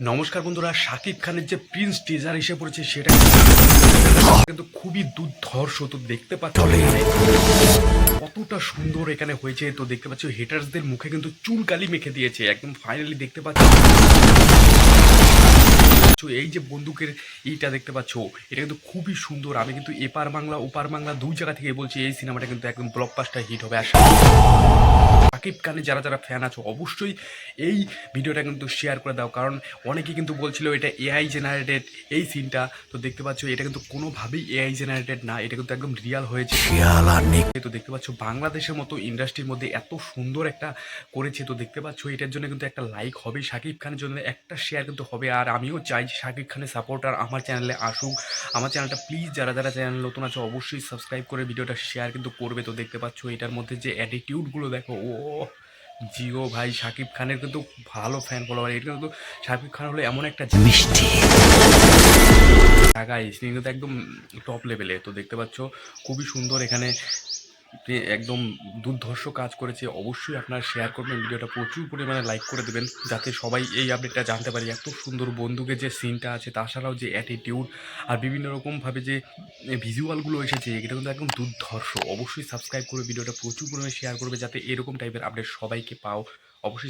নমস্কার বন্ধুরা, শাকিব খানের যে প্রিন্স টিজার এসে পড়েছে সেটা কিন্তু খুবই দুর্ধর্ষ। তো দেখতে পাচ্ছ এখানে কতটা সুন্দর এখানে হয়েছে। তো দেখতে পাচ্ছ হেটার্সদের মুখে কিন্তু চুনকালি মেখে দিয়েছে একদম। ফাইনালি দেখতে পাচ্ছ এই যে বন্দুকের এইটা দেখতে পাচ্ছ, এটা কিন্তু খুবই সুন্দর। আমি কিন্তু এপার বাংলা ওপার বাংলা দুই জায়গা থেকে বলছি এই সিনেমাটা কিন্তু একদম ব্লকবাস্টার হিট হবে। আর শাকিব খানের যারা যারা ফ্যান আছো অবশ্যই এই ভিডিওটা কিন্তু শেয়ার করে দাও, কারণ অনেকে কিন্তু বলছিল এটা এআই জেনারেটেড এই সিনটা। তো দেখতে পাচ্ছ এটা কিন্তু কোনোভাবেই এআই জেনারেটেড না, এটা কিন্তু একদম রিয়াল হয়েছে। তো দেখতে পাচ্ছ বাংলাদেশের মতো ইন্ডাস্ট্রির মধ্যে এত সুন্দর একটা করেছে। তো দেখতে পাচ্ছ এটার জন্য কিন্তু একটা লাইক হবে, শাকিব খানের জন্য একটা শেয়ার কিন্তু হবে। আর আমিও চাই যে শাকিব খানের সাপোর্টার আমার চ্যানেলে আসুক। আমার চ্যানেলটা প্লিজ যারা যারা চ্যানেল নতুন আছে অবশ্যই সাবস্ক্রাইব করে ভিডিওটা শেয়ার কিন্তু করবে। তো দেখতে পাচ্ছ এটার মধ্যে যে অ্যাটিটিউডগুলো দেখো, ও জিও ভাই শাকিব খানের কিন্তু ভালো ফ্যান ফলোয়ার। এটা কিন্তু শাকিব খান হলো এমন একটা মিষ্টি জায়গায় তিনি কিন্তু একদম টপ লেভেলে। তো দেখতে পাচ্ছ খুবই সুন্দর এখানে একদম দুর্ধর্ষ কাজ করেছে। অবশ্যই আপনারা শেয়ার করবেন ভিডিওটা, প্রচুর পরিমাণে লাইক করে দেবেন যাতে সবাই এই আপডেটটা জানতে পারি। এত সুন্দর বন্দুকের যে সিনটা আছে, তাছাড়াও যে অ্যাটিটিউড আর বিভিন্ন রকমভাবে যে ভিজুয়ালগুলো এসেছে, এটা কিন্তু একদম দুর্ধর্ষ। অবশ্যই সাবস্ক্রাইব করে ভিডিওটা প্রচুর পরিমাণে শেয়ার করবে যাতে এরকম টাইপের আপডেট সবাইকে পাও। অবশ্যই